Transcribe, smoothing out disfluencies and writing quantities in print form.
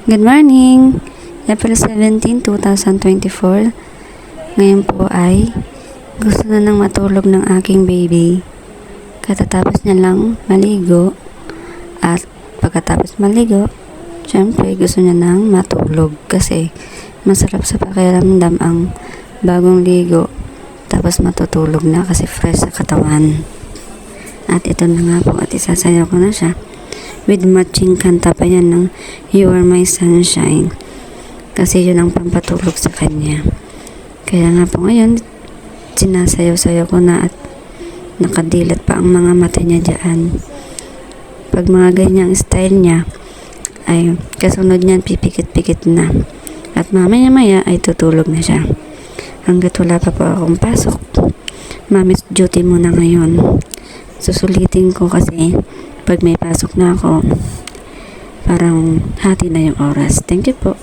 Good morning! April 17, 2024. Ngayon po ay gusto na nang matulog ng aking baby. Katatapos niya lang maligo at pagkatapos maligo, syempre gusto niya nang matulog kasi masarap sa pakiramdam ang bagong ligo tapos matutulog na kasi fresh sa katawan. At ito na nga po at isasayaw ko na siya. With matching kanta pa yan ng You Are My Sunshine. Kasi yun ang pampatulog sa kanya. Kaya nga po ngayon, sinasayaw-sayaw ko na at nakadilat pa ang mga mata niya dyan. Pag mga ganyang style niya, ay kasunod niyan pipikit-pikit na. At mamaya-maya ay tutulog na siya. Hanggat wala pa po akong pasok, mami's duty muna ngayon. Susulitin ko kasi pag may pasok na ako, parang hati na yung oras. Thank you po.